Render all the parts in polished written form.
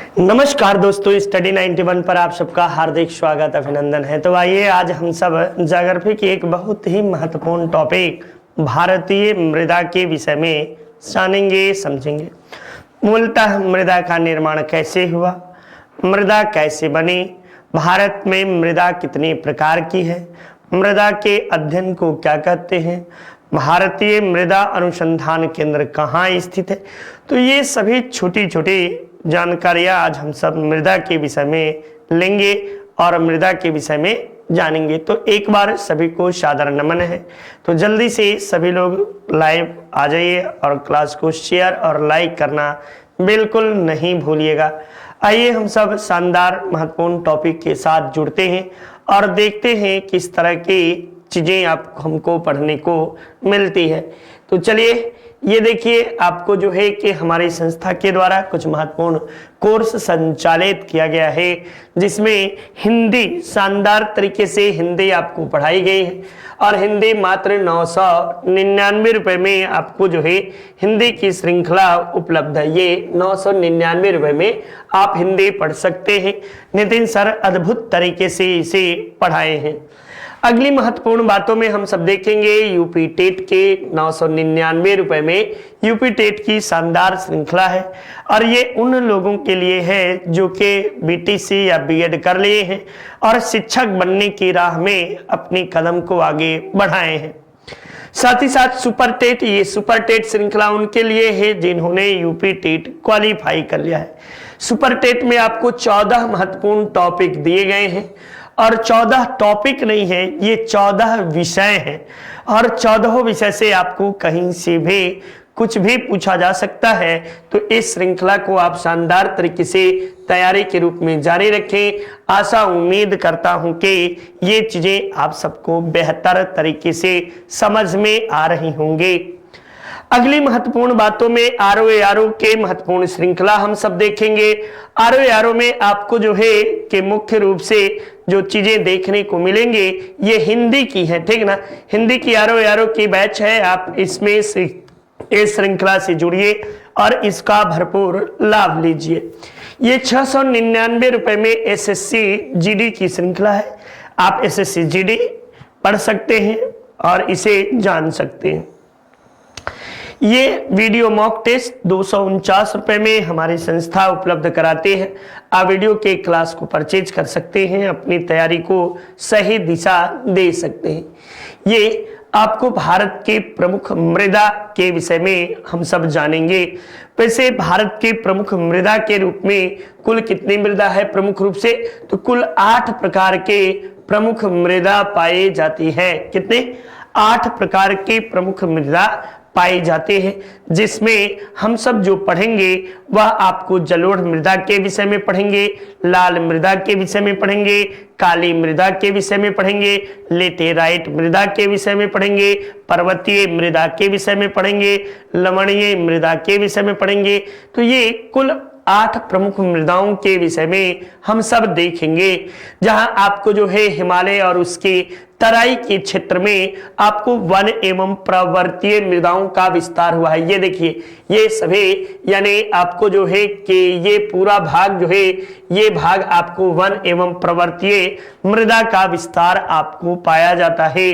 नमस्कार दोस्तों, स्टडी 91 पर आप सबका हार्दिक स्वागत अभिनंदन है। तो आइए आज हम सब ज्योग्राफी की एक बहुत ही महत्वपूर्ण टॉपिक भारतीय मृदा के विषय में जानेंगे समझेंगे। मूलतः मृदा का निर्माण कैसे हुआ, मृदा कैसे बनी, भारत में मृदा कितने प्रकार की है, मृदा के अध्ययन को क्या कहते हैं, भारतीय मृदा अनुसंधान केंद्र कहाँ स्थित है। तो ये सभी छोटी छोटी जानकारियां आज हम सब मृदा के विषय में लेंगे और मृदा के विषय में जानेंगे। तो एक बार सभी को सादर नमन है। तो जल्दी से सभी लोग लाइव आ जाइए और क्लास को शेयर और लाइक करना बिल्कुल नहीं भूलिएगा। आइए हम सब शानदार महत्वपूर्ण टॉपिक के साथ जुड़ते हैं और देखते हैं किस तरह की चीजें आप हमको पढ़ने को मिलती है। तो चलिए ये देखिए, आपको जो है कि हमारी संस्था के द्वारा कुछ महत्वपूर्ण कोर्स संचालित किया गया है, जिसमें हिंदी शानदार तरीके से हिंदी आपको पढ़ाई गई है और हिंदी मात्र 999 रुपए में आपको जो है हिंदी की श्रृंखला उपलब्ध है। ये 999 रुपए में आप हिंदी पढ़ सकते हैं। नितिन सर अद्भुत तरीके से इसे पढ़ाए हैं। अगली महत्वपूर्ण बातों में हम सब देखेंगे यूपी टेट के 999 रुपए में यूपी टेट की शानदार श्रृंखला है और ये उन लोगों के लिए है जो कि बीटीसी या बीएड कर लिए हैं और शिक्षक बनने की राह में अपनी कदम को आगे बढ़ाए हैं। साथ ही साथ सुपर टेट, ये सुपर टेट श्रृंखला उनके लिए है जिन्होंने यूपी टेट क्वालिफाई कर लिया है। सुपर टेट में आपको 14 महत्वपूर्ण टॉपिक दिए गए हैं और 14 टॉपिक नहीं है, ये 14 विषय हैं और 14 विषय से आपको कहीं से भी कुछ भी पूछा जा सकता है। तो इस श्रृंखला को आप शानदार तरीके से तैयारी के रूप में जारी रखें। आशा उम्मीद करता हूं कि ये चीजें आप सबको बेहतर तरीके से समझ में आ रही होंगी। अगली महत्वपूर्ण बातों में आरओ के महत्वपूर्ण श्रृंखला हम सब देखेंगे। आरओ में आपको जो है कि मुख्य रूप से जो चीजें देखने को मिलेंगे ये हिंदी की है, ठीक ना। हिंदी की आरओ की बैच है, आप इसमें इस श्रृंखला से जुड़िए और इसका भरपूर लाभ लीजिए। ये 699 रुपए में एसएससी जीडी की श्रृंखला है। आप एसएससी जीडी पढ़ सकते हैं और इसे जान सकते हैं। ये वीडियो मॉक टेस्ट 249 रुपए में हमारी संस्था उपलब्ध कराते हैं। आप वीडियो के क्लास को परचेज कर सकते हैं, अपनी तैयारी को सही दिशा दे सकते हैं। ये आपको भारत के प्रमुख मृदा के विषय में हम सब जानेंगे। वैसे भारत के प्रमुख मृदा के रूप में कुल कितनी मृदा है प्रमुख रूप से, तो कुल 8 प्रकार के प्रमुख मृदा पाई जाती है। कितने? 8 प्रकार के प्रमुख मृदा पाए जाते हैं, जिसमें हम सब जो पढ़ेंगे वह आपको जलोढ़ मृदा के विषय में पढ़ेंगे, लाल मृदा के विषय में पढ़ेंगे, काली मृदा के विषय में पढ़ेंगे, लेटेराइट मृदा के विषय में पढ़ेंगे, पर्वतीय मृदा के विषय में पढ़ेंगे, लवणीय मृदा के विषय में पढ़ेंगे। तो ये कुल 8 प्रमुख मृदाओं के विषय में हम सब देखेंगे, जहां आपको जो है हिमालय और उसके तराई के क्षेत्र में आपको वन एवं पर्वतीय मृदाओं का विस्तार हुआ है। ये देखिए, ये सभी यानी आपको जो है कि ये पूरा भाग जो है, ये भाग आपको वन एवं पर्वतीय मृदा का विस्तार आपको पाया जाता है।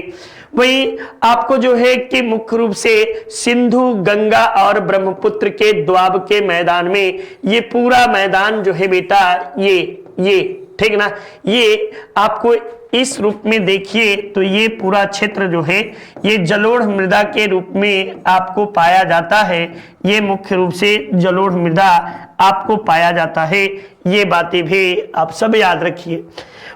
वहीं आपको जो है कि मुख्य रूप से सिंधु, गंगा और ब्रह्मपुत्र के द्वाब के मैदान में ये पूरा मैदान जो है बेटा, ये ठीक ना, ये आपको इस रूप में देखिए तो ये पूरा क्षेत्र जो है ये जलोढ़ मृदा के रूप में आपको पाया जाता है। ये मुख्य रूप से जलोढ़ मृदा आपको पाया जाता है। ये बातें भी आप सब याद रखिए।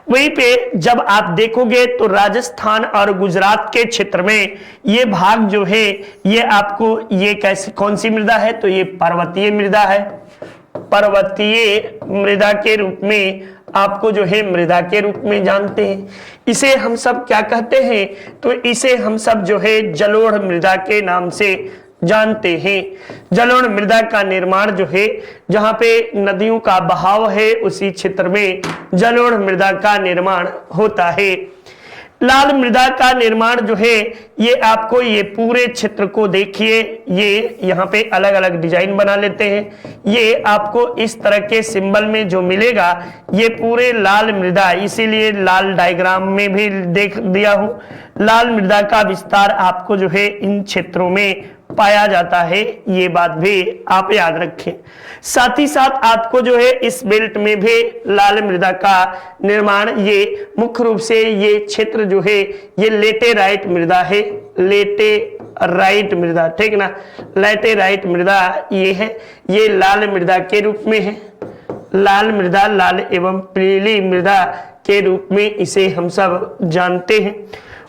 वहीं पे जब आप देखोगे तो राजस्थान और गुजरात के क्षेत्र में ये भाग जो है ये आपको ये कैसे कौन सी मृदा है, तो ये पर्वतीय मृदा है। पर्वतीय मृदा के रूप में आपको जो है मृदा के रूप में जानते हैं। इसे हम सब क्या कहते हैं, तो इसे हम सब जो है जलोढ़ मृदा के नाम से जानते हैं। जलोढ़ मृदा का निर्माण जो है जहां पे नदियों का बहाव है उसी क्षेत्र में जलोढ़ मृदा का निर्माण होता है। लाल मृदा का निर्माण जो है ये आपको ये पूरे क्षेत्र को देखिए, ये यहाँ पे अलग अलग डिजाइन बना लेते हैं। ये आपको इस तरह के सिंबल में जो मिलेगा ये पूरे लाल मृदा, इसीलिए लाल डायग्राम में भी देख दिया हूं। लाल मृदा का विस्तार आपको जो है इन क्षेत्रों में पाया जाता है, ये बात भी आप याद रखें। साथ ही साथ आपको जो है इस बेल्ट में भी लाल मृदा का निर्माण, ये मुख्य रूप से ये क्षेत्र जो है ये लेटेराइट मृदा है, लेटेराइट मृदा, ठीक ना, लेटेराइट मृदा ये है, ये लाल मृदा के रूप में है। लाल मृदा, लाल एवं पीली मृदा के रूप में इसे हम सब जानते हैं।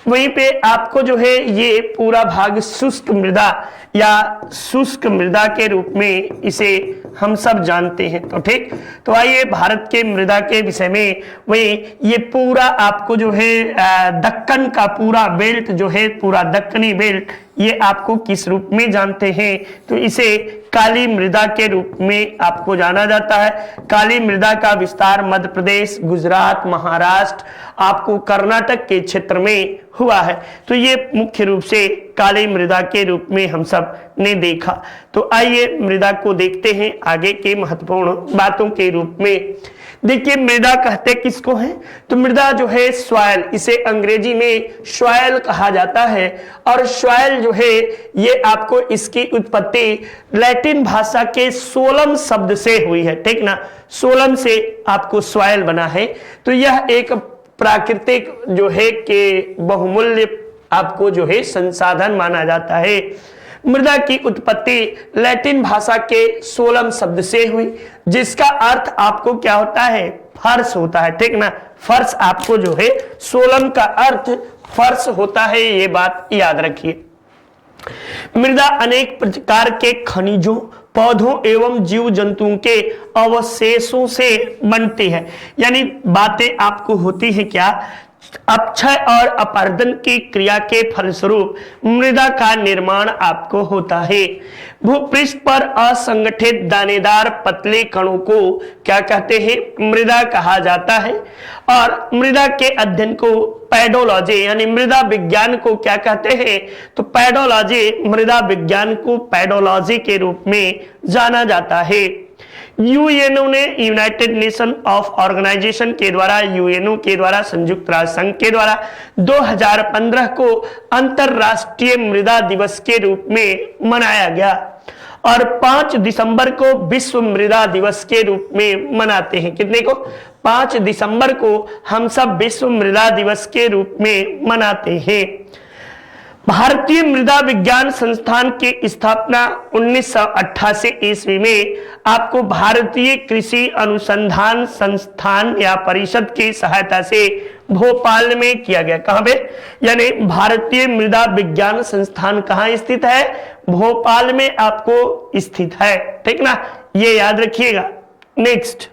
वहीं पे आपको जो है ये पूरा भाग शुष्क मृदा या शुष्क मृदा के रूप में इसे हम सब जानते हैं। तो ठीक, तो आइए भारत के मृदा के विषय में, वही ये पूरा आपको जो है दक्कन का पूरा बेल्ट जो है, पूरा दक्कनी बेल्ट, ये आपको किस रूप में जानते हैं, तो इसे काली मृदा के रूप में आपको जाना जाता है। काली मृदा का विस्तार मध्य प्रदेश, गुजरात, महाराष्ट्र, आपको कर्नाटक के क्षेत्र में हुआ है। तो ये मुख्य रूप से काली मृदा के रूप में हम सब ने देखा। तो आइए मृदा को देखते हैं आगे के महत्वपूर्ण बातों के रूप में। देखिए मृदा कहते किसको है, तो मृदा जो है सॉइल, इसे अंग्रेजी में सॉइल कहा जाता है। और सॉइल जो है ये आपको इसकी उत्पत्ति लैटिन भाषा के सोलम शब्द से हुई है, ठीक ना, सोलम से आपको सॉइल बना है। तो यह एक प्राकृतिक जो है कि बहुमूल्य आपको जो है संसाधन माना जाता है। मृदा की उत्पत्ति लैटिन भाषा के सोलम शब्द से हुई, जिसका अर्थ आपको क्या होता है, फर्श होता है, ठीक ना, फर्श आपको जो है सोलम का अर्थ फर्श होता है, ये बात याद रखिए। मृदा अनेक प्रकार के खनिजों, पौधों एवं जीव जंतुओं के अवशेषों से बनती है। यानी बातें आपको होती है क्या, अपक्षय और अपरदन की क्रिया के फलस्वरूप मृदा का निर्माण आपको होता है। भूपृष्ठ पर असंगठित दानेदार पतले कणों को क्या कहते हैं, मृदा कहा जाता है। और मृदा के अध्ययन को पैडोलॉजी यानी मृदा विज्ञान को क्या कहते हैं, तो पैडोलॉजी, मृदा विज्ञान को पैडोलॉजी के रूप में जाना जाता है। यूएनओ ने, यूनाइटेड नेशन ऑफ ऑर्गेनाइजेशन के द्वारा, यूएनओ के द्वारा, संयुक्त राष्ट्र संघ के द्वारा 2015 को अंतरराष्ट्रीय मृदा दिवस के रूप में मनाया गया और 5 दिसंबर को विश्व मृदा दिवस के रूप में मनाते हैं। कितने को, 5 दिसंबर को हम सब विश्व मृदा दिवस के रूप में मनाते हैं। भारतीय मृदा विज्ञान संस्थान की स्थापना 1988 ईस्वी में आपको भारतीय कृषि अनुसंधान संस्थान या परिषद की सहायता से भोपाल में किया गया। कहां पे, यानी भारतीय मृदा विज्ञान संस्थान कहां स्थित है, भोपाल में आपको स्थित है, ठीक ना, ये याद रखिएगा। नेक्स्ट,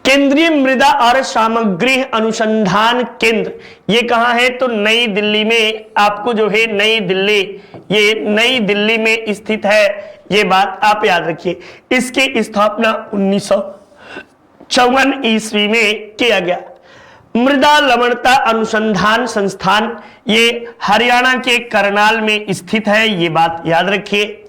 केंद्रीय मृदा और सामग्री अनुसंधान केंद्र, ये कहां है, तो नई दिल्ली में आपको जो है, नई दिल्ली, ये नई दिल्ली में स्थित है, ये बात आप याद रखिए। इसकी स्थापना 1954 ईस्वी में किया गया। मृदा लवणता अनुसंधान संस्थान, ये हरियाणा के करनाल में स्थित है, ये बात याद रखिए।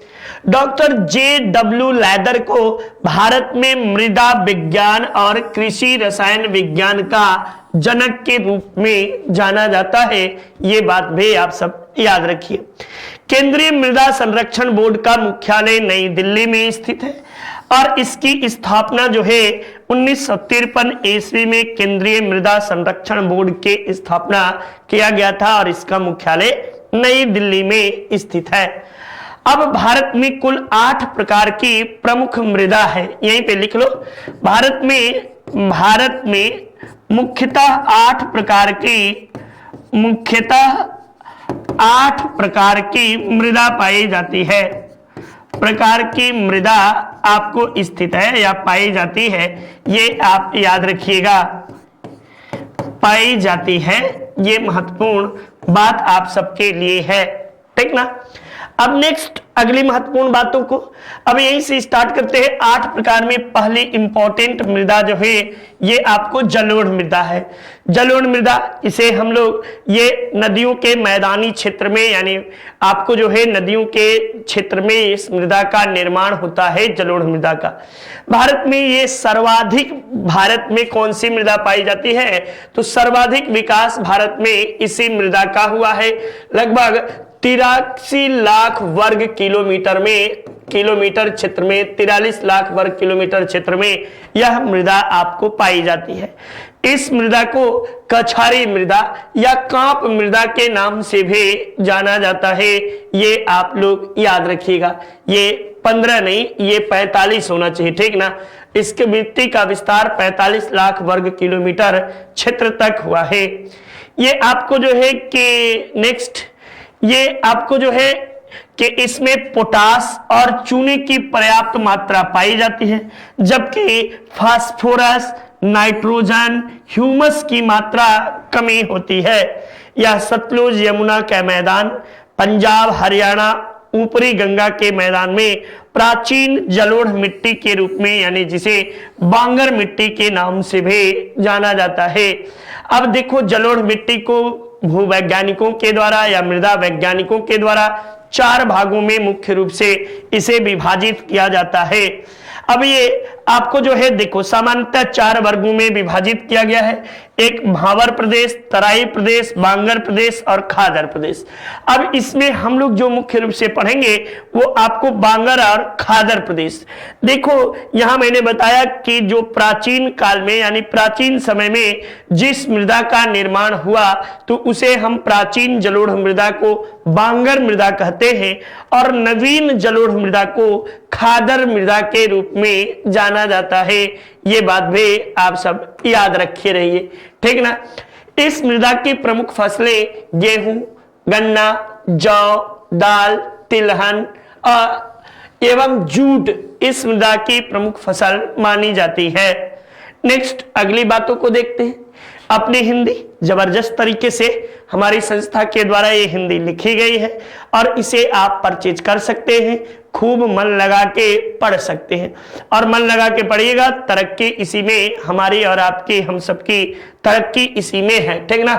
डॉक्टर JW लैदर को भारत में मृदा विज्ञान और कृषि रसायन विज्ञान का जनक के रूप में जाना जाता है, ये बात भी आप सब याद रखिए। केंद्रीय मृदा संरक्षण बोर्ड का मुख्यालय नई दिल्ली में स्थित है और इसकी स्थापना जो है 1953 ईस्वी में केंद्रीय मृदा संरक्षण बोर्ड के स्थापना किया गया था और इसका मुख्यालय नई दिल्ली में स्थित है। अब भारत में कुल 8 प्रकार की प्रमुख मृदा है, यहीं पे लिख लो। भारत में मुख्यतः 8 प्रकार की मृदा पाई जाती है। प्रकार की मृदा आपको स्थित है या पाई जाती है, ये आप याद रखिएगा, पाई जाती है, ये महत्वपूर्ण बात आप सबके लिए है, ठीक ना। अब नेक्स्ट अगली महत्वपूर्ण बातों को अब यहीं से स्टार्ट करते हैं। 8 प्रकार में पहली इंपॉर्टेंट मृदा जो है ये आपको जलोढ़ मृदा है। जलोढ़ मृदा इसे हम लोग ये नदियों के मैदानी क्षेत्र में, यानी आपको जो है नदियों के क्षेत्र में इस मृदा का निर्माण होता है, जलोढ़ मृदा का। भारत में ये सर्वाधिक, भारत में कौन सी मृदा पाई जाती है, तो सर्वाधिक विकास भारत में इसी मृदा का हुआ है। लगभग 83 लाख वर्ग किलोमीटर में, किलोमीटर क्षेत्र में 43 लाख वर्ग किलोमीटर क्षेत्र में यह मृदा आपको पाई जाती है। इस मृदा को कछारी मृदा या कांप मृदा के नाम से भी जाना जाता है। ये आप लोग याद रखिएगा, ये 15 नहीं, ये 45 होना चाहिए, ठीक ना। इसके मिट्टी का विस्तार 45 लाख वर्ग किलोमीटर क्षेत्र तक हुआ है। ये आपको जो है कि नेक्स्ट, ये आपको जो है कि इसमें पोटास और चूने की पर्याप्त मात्रा पाई जाती है, जबकि फास्फोरस, नाइट्रोजन, ह्यूमस की मात्रा कमी होती है। यह सतलुज यमुना के मैदान, पंजाब हरियाणा ऊपरी गंगा के मैदान में प्राचीन जलोढ़ मिट्टी के रूप में, यानी जिसे बांगर मिट्टी के नाम से भी जाना जाता है। अब देखो, जलोढ़ मिट्टी को भूवैज्ञानिकों के द्वारा या मृदा वैज्ञानिकों के द्वारा 4 भागों में मुख्य रूप से इसे विभाजित किया जाता है। अब ये आपको जो है देखो, सामान्यतः 4 वर्गों में विभाजित किया गया है। एक भावर प्रदेश, तराई प्रदेश, बांगर प्रदेश और खादर प्रदेश। अब इसमें हम लोग जो मुख्य रूप से पढ़ेंगे वो आपको बांगर और खादर प्रदेश। देखो, यहां मैंने बताया कि जो प्राचीन काल में, यानी प्राचीन समय में जिस मृदा का निर्माण हुआ तो उसे हम प्राचीन जलोढ़ मृदा को बांगर मृदा कहते हैं और नवीन जलोढ़ मृदा को खादर मृदा के रूप में जाना जाता है। ये बात भी आप सब याद रखे रहिए, ठीक ना। इस मृदा की प्रमुख फसलें गेहूं, गन्ना, जौ, दाल, तिलहन एवं जूट इस मृदा की प्रमुख फसल मानी जाती है। नेक्स्ट अगली बातों को देखते हैं। अपनी हिंदी जबरदस्त तरीके से हमारी संस्था के द्वारा ये हिंदी लिखी गई है और इसे आप परचेज कर सकते हैं, खूब मन लगा के पढ़ सकते हैं। और मन लगा के पढ़िएगा, तरक्की इसी में, हमारी और आपकी, हम सबकी तरक्की इसी में है, ठीक ना।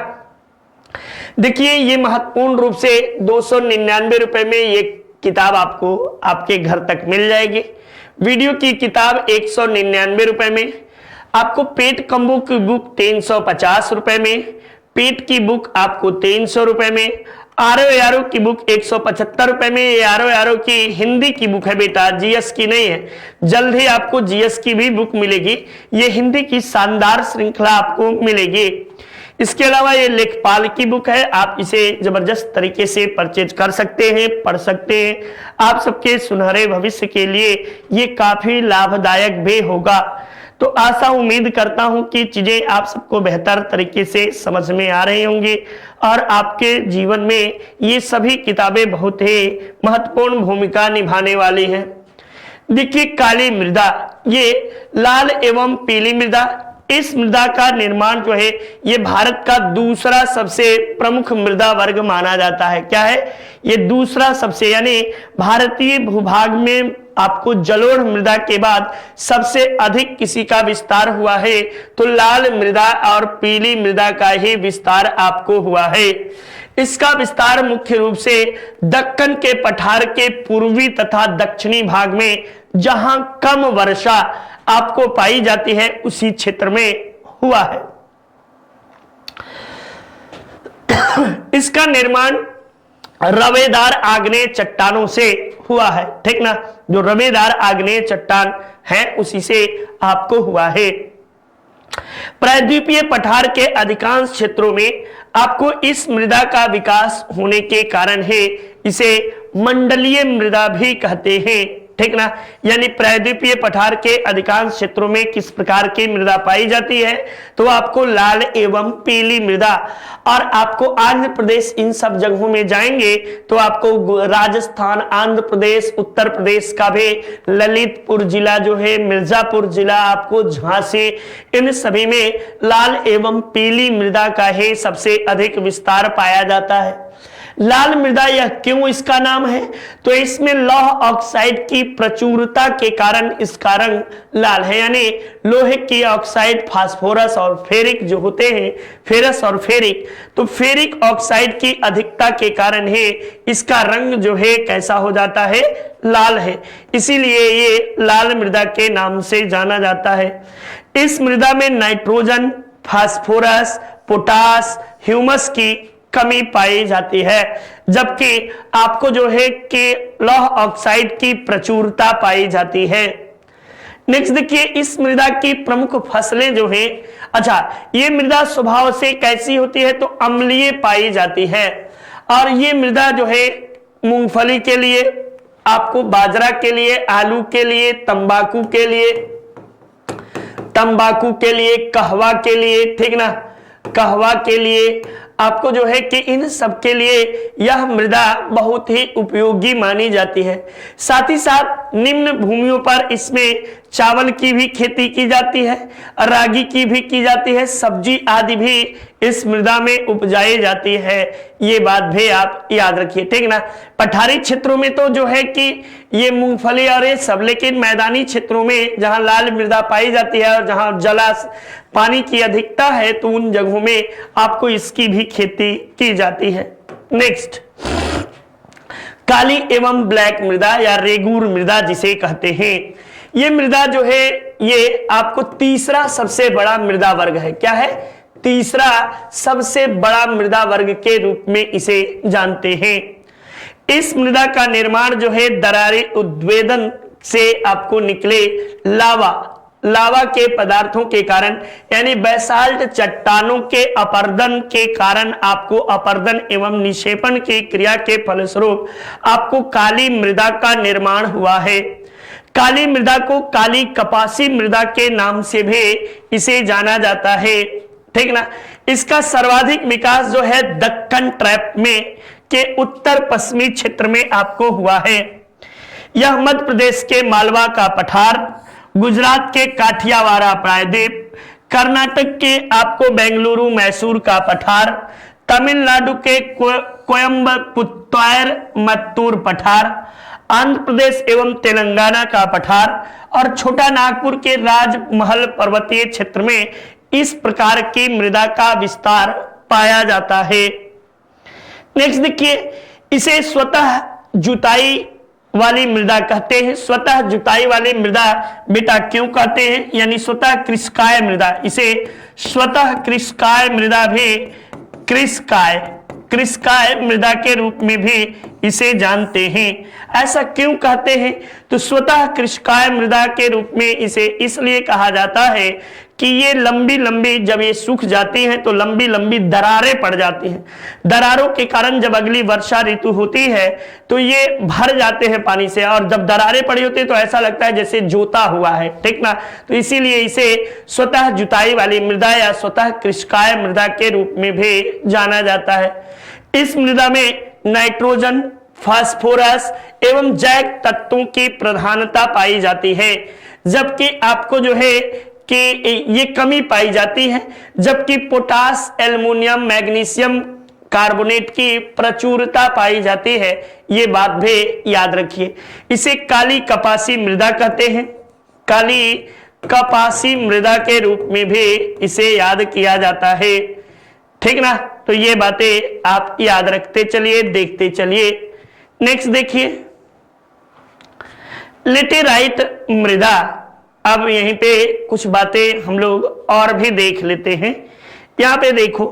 देखिए, ये महत्वपूर्ण रूप से 299 रुपए में ये किताब आपको आपके घर तक मिल जाएगी। वीडियो की किताब 199 रुपए में, आपको पेट कम्बो की बुक 350 रुपए में, पेट की बुक आपको 300 रुपए में, आरो यारो की बुक 175 रुपए में। ये आरो यारो की हिंदी की बुक है बेटा, जीएस की नहीं है। जल्द ही आपको जीएस की भी बुक मिलेगी। ये हिंदी की शानदार श्रृंखला आपको मिलेगी। इसके अलावा ये लेखपाल की बुक है, आप इसे जबरदस्त तरीके से परचेज कर सकते हैं, पढ़ सकते हैं। आप सबके सुनहरे भविष्य के लिए ये काफी लाभदायक भी होगा। तो आशा उम्मीद करता हूं कि चीजें आप सबको बेहतर तरीके से समझ में आ रही होंगी और आपके जीवन में ये सभी किताबें बहुत ही महत्वपूर्ण भूमिका निभाने वाली हैं। देखिए, काली मृदा, ये लाल एवं पीली मृदा, इस मृदा का निर्माण जो है ये भारत का दूसरा सबसे प्रमुख मृदा वर्ग माना जाता है। क्या है ये? दूसरा सबसे, यानी भारतीय भूभाग में आपको जलोढ़ मृदा के बाद सबसे अधिक किसी का विस्तार हुआ है तो लाल मृदा और पीली मृदा का ही विस्तार आपको हुआ है। इसका विस्तार मुख्य रूप से दक्कन के पठार के पूर्वी तथा दक्षिणी भाग में, जहां कम वर्षा आपको पाई जाती है उसी क्षेत्र में हुआ है। इसका निर्माण रवेदार आग्नेय चट्टानों से हुआ है, ठीक ना। जो रवेदार आग्नेय चट्टान है उसी से आपको हुआ है। प्रायद्वीपीय पठार के अधिकांश क्षेत्रों में आपको इस मृदा का विकास होने के कारण है इसे मंडलीय मृदा भी कहते हैं, ठीक ना। यानी प्रायद्वीपीय पठार के अधिकांश क्षेत्रों में किस प्रकार की मृदा पाई जाती है तो आपको लाल एवं पीली मृदा। और आपको आंध्र प्रदेश, इन सब जगहों में जाएंगे तो आपको राजस्थान, आंध्र प्रदेश, उत्तर प्रदेश का भी ललितपुर जिला जो है, मिर्जापुर जिला, आपको झांसी, इन सभी में लाल एवं पीली मृदा का ही सबसे अधिक विस्तार पाया जाता है। लाल मृदा यह क्यों इसका नाम है? तो इसमें लौह ऑक्साइड की प्रचुरता के कारण इसका रंग लाल है, यानी लोहे की ऑक्साइड, फास्फोरस और फेरिक जो होते हैं, फेरस और फेरिक, तो फेरिक ऑक्साइड की अधिकता के कारण ही इसका रंग जो है कैसा हो जाता है? लाल है। इसीलिए ये लाल मृदा के नाम से जाना जाता है। इस मृदा में नाइट्रोजन, फास्फोरस, पोटास, ह्यूमस की कमी पाई जाती है, जबकि आपको जो है कि लौह ऑक्साइड की प्रचुरता पाई जाती है। नेक्स्ट देखिए, इस मृदा की प्रमुख फसलें जो हैं, अच्छा ये मृदा स्वभाव से कैसी होती है? तो अम्लीय पाई जाती है। और ये मृदा जो है मूंगफली के लिए, आपको बाजरा के लिए, आलू के लिए, तंबाकू के लिए, कहवा के लिए, ठीक ना, कहवा के लिए, आपको जो है कि इन सब के लिए यह मृदा बहुत ही उपयोगी मानी जाती है। साथ ही साथ निम्न भूमियों पर इसमें चावल की भी खेती की जाती है, रागी की भी की जाती है, सब्जी आदि भी इस मृदा में उपजाई जाती है। ये बात भी आप याद रखिए, ठीक ना। पठारी क्षेत्रों में तो जो है कि ये मूंगफली और ये सब, लेकिन मैदानी क्षेत्रों में जहां लाल मृदा पाई जाती है और जहां पानी की अधिकता है, तो उन जगहों में आपको इसकी भी खेती की जाती है। नेक्स्ट, काली एवं ब्लैक मृदा या रेगूर मृदा जिसे कहते हैं, ये मृदा जो है ये आपको तीसरा सबसे बड़ा मृदा वर्ग है। क्या है? तीसरा सबसे बड़ा मृदा वर्ग के रूप में इसे जानते हैं। इस मृदा का निर्माण जो है दरारे उद्वेदन से आपको निकले लावा के पदार्थों के कारण, यानी बेसाल्ट चट्टानों के अपर्दन के कारण, आपको अपर्दन एवं निक्षेपण की क्रिया के फलस्वरूप आपको काली मृदा का निर्माण हुआ है। काली मृदा को काली कपासी मृदा के नाम से भी इसे जाना जाता है, ठीक ना। इसका सर्वाधिक विकास जो है दक्कन ट्रैप में के उत्तर पश्चिमी क्षेत्र में आपको हुआ है। यह मध्य प्रदेश के मालवा का पठार, गुजरात के काठियावाड़ प्रायद्वीप, कर्नाटक के आपको बेंगलुरु मैसूर का पठार, तमिलनाडु के कोयम्बटूर मत्तूर पठार, आंध्र प्रदेश एवं तेलंगाना का पठार और छोटा नागपुर के राजमहल पर्वतीय क्षेत्र में इस प्रकार की मृदा का विस्तार पाया जाता है। नेक्स्ट देखिए, इसे स्वतः जुताई वाली मृदा कहते हैं। स्वतः जुताई वाली मृदा बेटा क्यों कहते हैं? यानी स्वतः कृषकाय मृदा, इसे स्वतः कृषकाय मृदा भी कृषकाय मृदा के रूप में भी इसे जानते हैं। ऐसा क्यों कहते हैं? तो स्वतः कृषकाय मृदा के रूप में इसे इसलिए कहा जाता है कि ये लंबी लंबी जब ये सूख जाती हैं तो लंबी लंबी दरारें पड़ जाती हैं। दरारों के कारण जब अगली वर्षा ऋतु होती है तो ये भर जाते हैं पानी से, और जब दरारें पड़ी होती है तो ऐसा लगता है जैसे जोता हुआ है, ठीक ना। तो इसीलिए इसे स्वतः जुताई वाली मृदा या स्वतः कृषकाय मृदा के रूप में भी जाना जाता है। इस मृदा में नाइट्रोजन, फास्फोरस एवं जैव तत्वों की प्रधानता पाई जाती है, जबकि आपको जो है कि ये कमी पाई जाती है, जबकि पोटास, एल्युमिनियम, मैग्नीशियम कार्बोनेट की प्रचुरता पाई जाती है। ये बात भी याद रखिए। इसे काली कपासी मृदा कहते हैं, काली कपासी मृदा के रूप में भी इसे याद किया जाता है, ठीक ना। तो ये बातें आप याद रखते चलिए, देखते चलिए। नेक्स्ट देखिए, लेटेराइट मृदा। अब यहीं पे कुछ बातें हम लोग और भी देख लेते हैं। यहां पे देखो,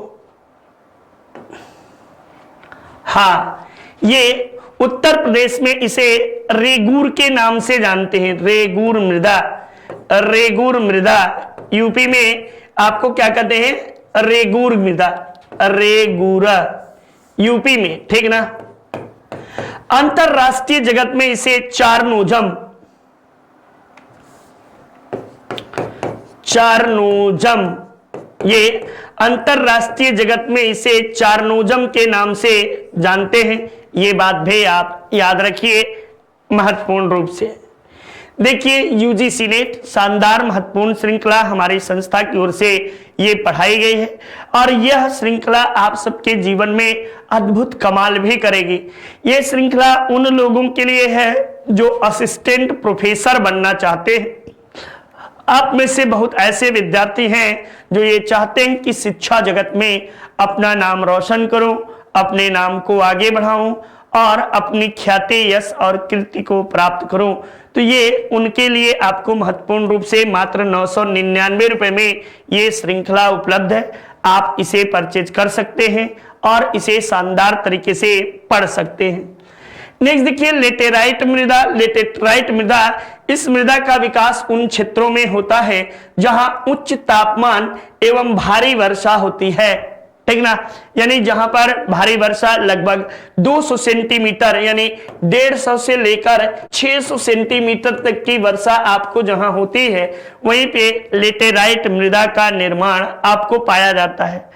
हाँ, ये उत्तर प्रदेश में इसे रेगूर के नाम से जानते हैं। रेगूर मृदा। यूपी में आपको क्या कहते हैं? रेगूर मृदा, रेगूरा यूपी में, ठीक ना। अंतरराष्ट्रीय जगत में इसे चारनोजम ये अंतरराष्ट्रीय जगत में इसे चारनोजम के नाम से जानते हैं। ये बात भी आप याद रखिए महत्वपूर्ण रूप से। देखिए यूजीसी नेट शानदार महत्वपूर्ण श्रृंखला हमारी संस्था की ओर से ये पढ़ाई गई है और यह श्रृंखला आप सबके जीवन में अद्भुत कमाल भी करेगी। ये श्रृंखला उन लोगों के लिए है जो असिस्टेंट प्रोफेसर बनना चाहते हैं। आप में से बहुत ऐसे विद्यार्थी हैं जो ये चाहते हैं कि शिक्षा जगत में अपना नाम रोशन करूं, अपने नाम को आगे बढ़ाऊं और अपनी ख्याति, यश और कीर्ति को प्राप्त करूं। तो ये उनके लिए आपको महत्वपूर्ण रूप से मात्र 999 रुपए में ये श्रृंखला उपलब्ध है। आप इसे परचेज कर सकते हैं और इसे शानदार तरीके से पढ़ सकते हैं। नेक्स्ट देखिए लेटेराइट मृदा। लेटेराइट मृदा, इस मृदा का विकास उन क्षेत्रों में होता है जहां उच्च तापमान एवं भारी वर्षा होती है, ठीक ना। यानी जहां पर भारी वर्षा लगभग 200 सेंटीमीटर यानी 150 से लेकर 600 सेंटीमीटर तक की वर्षा आपको जहां होती है, वहीं पे लेटेराइट मृदा का निर्माण आपको पाया जाता है।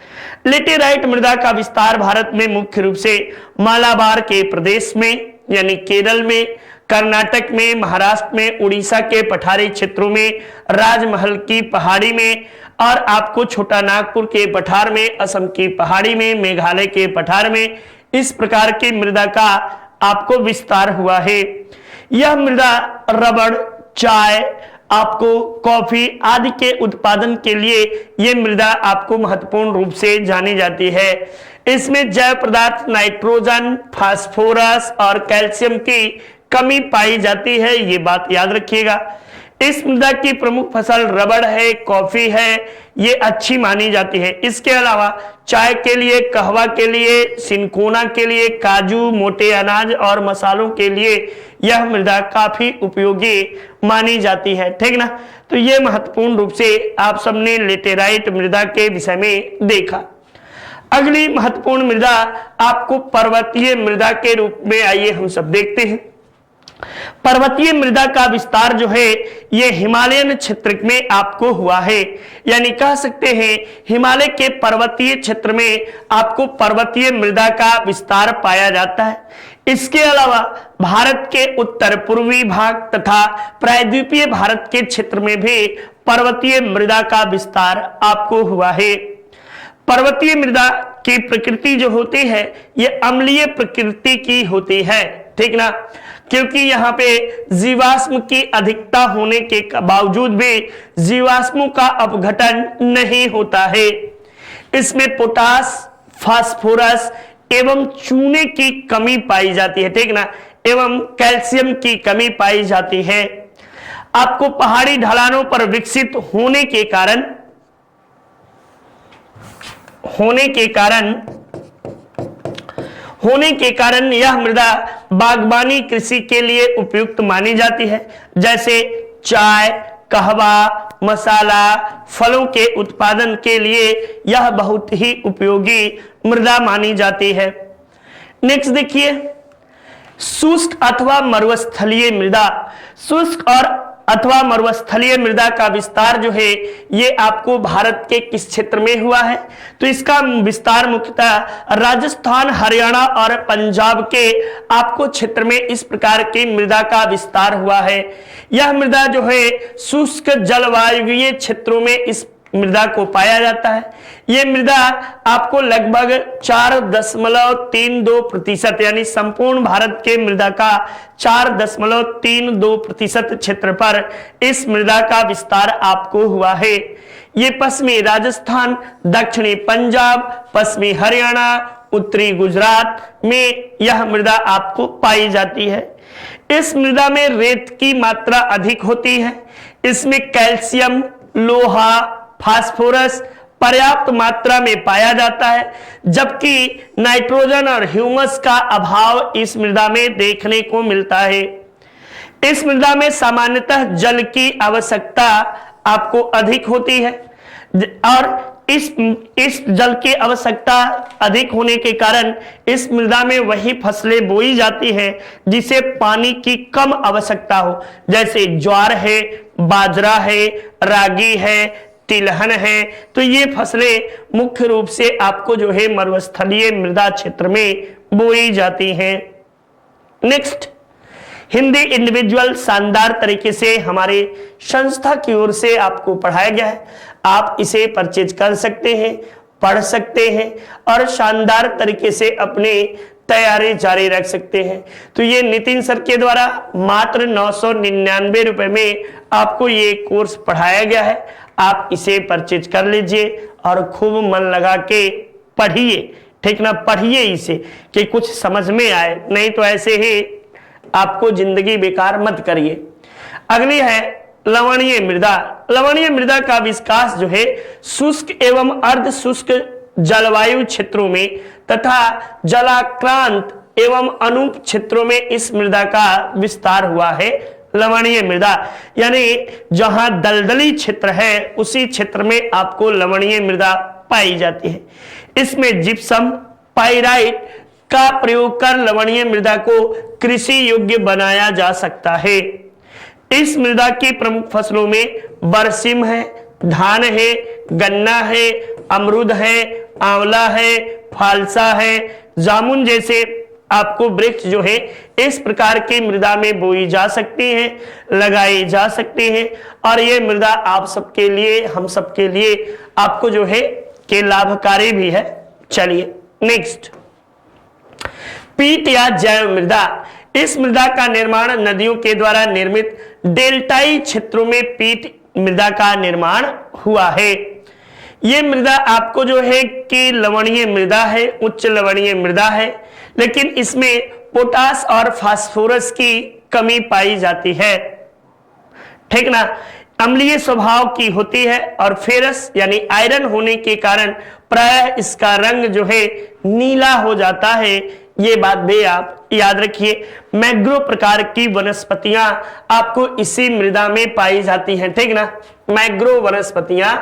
लेटेराइट मृदा का विस्तार भारत में मुख्य रूप से मालाबार के प्रदेश में यानी केरल में, कर्नाटक में, महाराष्ट्र में, उड़ीसा के पठारी क्षेत्रों में, राजमहल की पहाड़ी में और आपको छोटा नागपुर के पठार में, असम की पहाड़ी में, मेघालय के पठार में इस प्रकार की मृदा का आपको विस्तार हुआ है। यह मृदा रबड़, चाय, आपको कॉफी आदि के उत्पादन के लिए यह मृदा आपको महत्वपूर्ण रूप से जानी जाती है। इसमें जैव पदार्थ नाइट्रोजन, फास्फोरस और कैल्शियम की कमी पाई जाती है, ये बात याद रखिएगा। इस मृदा की प्रमुख फसल रबड़ है, कॉफी है, ये अच्छी मानी जाती है। इसके अलावा चाय के लिए, कहवा के लिए, सिनकोना के लिए, काजू, मोटे अनाज और मसालों के लिए यह मृदा काफी उपयोगी मानी जाती है, ठीक ना। तो ये महत्वपूर्ण रूप से आप सबने लेटेराइट मृदा के विषय में देखा। अगली महत्वपूर्ण मृदा आपको पर्वतीय मृदा के रूप में आइए हम सब देखते हैं। पर्वतीय मृदा का विस्तार जो है ये हिमालयन क्षेत्र में आपको हुआ है, यानी कह सकते हैं हिमालय के पर्वतीय क्षेत्र में आपको पर्वतीय मृदा का विस्तार पाया जाता है। इसके अलावा भारत के उत्तर पूर्वी भाग तथा प्रायद्वीपीय भारत के क्षेत्र में भी पर्वतीय मृदा का विस्तार आपको हुआ है। पर्वतीय मृदा की प्रकृति जो होती है ये अम्लीय प्रकृति की होती है, ठीक ना, क्योंकि यहाँ पे जीवाश्म की अधिकता होने के बावजूद भी जीवाश्मों का अपघटन नहीं होता है। इसमें पोटास, फास्फोरस एवं चूने की कमी पाई जाती है, ठीक ना, एवं कैल्शियम की कमी पाई जाती है। आपको पहाड़ी ढलानों पर विकसित होने के कारण यह मृदा बागवानी कृषि के लिए उपयुक्त मानी जाती है। जैसे चाय, कहवा, मसाला, फलों के उत्पादन के लिए यह बहुत ही उपयोगी मृदा मानी जाती है। नेक्स्ट देखिए शुष्क अथवा मरुस्थलीय मृदा। शुष्क और अथवा मरुस्थलीय मृदा का विस्तार जो है ये आपको भारत के किस क्षेत्र में हुआ है, तो इसका विस्तार मुख्यतः राजस्थान, हरियाणा और पंजाब के आपको क्षेत्र में इस प्रकार की मृदा का विस्तार हुआ है। यह मृदा जो है शुष्क जलवायुवीय क्षेत्रों में इस मृदा को पाया जाता है। यह मृदा आपको लगभग 4.32% यानी संपूर्ण भारत के मृदा का 4.32% क्षेत्र पर इस मृदा का विस्तार आपको हुआ है। ये पश्चिमी राजस्थान, दक्षिणी पंजाब, पश्चिमी हरियाणा, उत्तरी गुजरात में यह मृदा आपको पाई जाती है। इस मृदा में रेत की मात्रा अधिक होती है। इसमें कैल्शियम, लोहा, फास्फोरस पर्याप्त मात्रा में पाया जाता है, जबकि नाइट्रोजन और ह्यूमस का अभाव इस मृदा में देखने को मिलता है। इस मृदा में सामान्यतः जल की आवश्यकता आपको अधिक होती है और इस जल की आवश्यकता अधिक होने के कारण इस मृदा में वही फसलें बोई जाती हैं जिसे पानी की कम आवश्यकता हो, जैसे ज्वार है, बाजरा है, रागी है, तिलहन है। तो ये फसलें मुख्य रूप से आपको जो है मरुस्थलीय मृदा क्षेत्र में बोई जाती हैं। नेक्स्ट हिंदी इंडिविजुअल शानदार तरीके से हमारे संस्था की ओर से आपको पढ़ाया गया है। आप इसे परचेज कर सकते हैं, पढ़ सकते हैं और शानदार तरीके से अपने तैयारी जारी रख सकते हैं। तो ये नितिन सर के द्वारा मात्र 999 रुपए में आपको ये कोर्स पढ़ाया गया है। आप इसे परचेज कर लीजिए और खूब मन लगा के पढ़िए, ठीक ना, पढ़िए इसे कि कुछ समझ में आए, नहीं तो ऐसे ही आपको जिंदगी बेकार मत करिए। अगली है लवणीय मृदा। लवणीय मृदा का विकास जो है शुष्क एवं अर्ध शुष्क जलवायु क्षेत्रों में तथा जलाक्रांत एवं अनूप क्षेत्रों में इस मृदा का विस्तार हुआ है। लवणीय मृदा यानी जहां दलदली क्षेत्र है उसी क्षेत्र में आपको लवणीय मृदा पाई जाती है। इसमें जिप्सम पाइराइट का प्रयोग कर लवणीय मृदा को कृषि योग्य बनाया जा सकता है। इस मृदा की प्रमुख फसलों में बरसिम है, धान है, गन्ना है, अमरूद है, आंवला है, फालसा है, जामुन जैसे आपको वृक्ष जो है इस प्रकार की मृदा में बोई जा सकती है, लगाई जा सकती है और ये मृदा आप सबके लिए, हम सबके लिए आपको जो है कि लाभकारी भी है। चलिए नेक्स्ट, पीट या जैव मृदा। इस मृदा का निर्माण नदियों के द्वारा निर्मित डेल्टाई क्षेत्रों में पीट मृदा का निर्माण हुआ है। यह मृदा आपको जो है कि लवणीय मृदा है, उच्च लवणीय मृदा है, लेकिन इसमें पोटास और फास्फोरस की कमी पाई जाती है, ठीक ना। अम्लीय स्वभाव की होती है और फेरस यानी आयरन होने के कारण प्रायः इसका रंग जो है नीला हो जाता है। ये बात भी आप याद रखिए। मैग्रो प्रकार की वनस्पतियां आपको इसी मृदा में पाई जाती हैं, ठीक ना। मैग्रो वनस्पतियां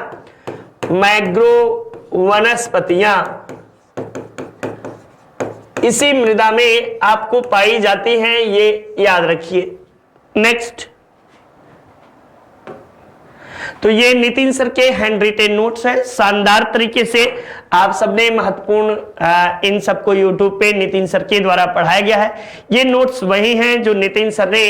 इसी मृदा में आपको पाई जाती हैं, ये याद रखिए। नेक्स्ट, तो ये नितिन सर के हैंड रिटेन नोट्स हैं। शानदार तरीके से आप सबने महत्वपूर्ण इन सबको यूट्यूब पे नितिन सर के द्वारा पढ़ाया गया है। ये नोट्स वही हैं जो नितिन सर ने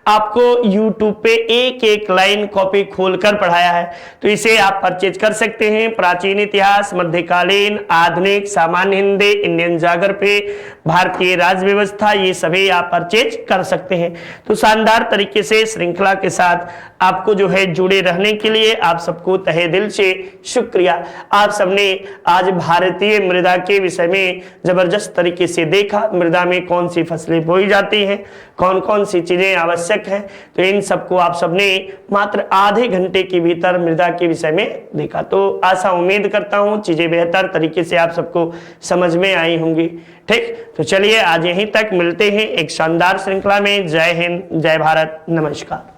आपको यूट्यूब पे एक एक लाइन कॉपी खोलकर पढ़ाया है। तो इसे आप परचेज कर सकते हैं। प्राचीन इतिहास, मध्यकालीन, आधुनिक, सामान्य हिंदी, इंडियन ज्योग्राफी, भारतीय राज्य व्यवस्था, ये सभी आप परचेज कर सकते हैं। तो शानदार तरीके से श्रृंखला के साथ आपको जो है जुड़े रहने के लिए आप सबको तहे दिल से शुक्रिया। आप सबने आज भारतीय मृदा के विषय में जबरदस्त तरीके से देखा। मृदा में कौन सी फसलें बोई जाती हैं, कौन कौन सी चीजें आवश्यक हैं, तो इन सबको आप सबने मात्र आधे घंटे के भीतर मृदा के विषय में देखा। तो आशा उम्मीद करता हूं चीजें बेहतर तरीके से आप सबको समझ में आई होंगी। ठीक, तो चलिए आज यहीं तक, मिलते हैं एक शानदार श्रृंखला में। जय हिंद, जय भारत, नमस्कार।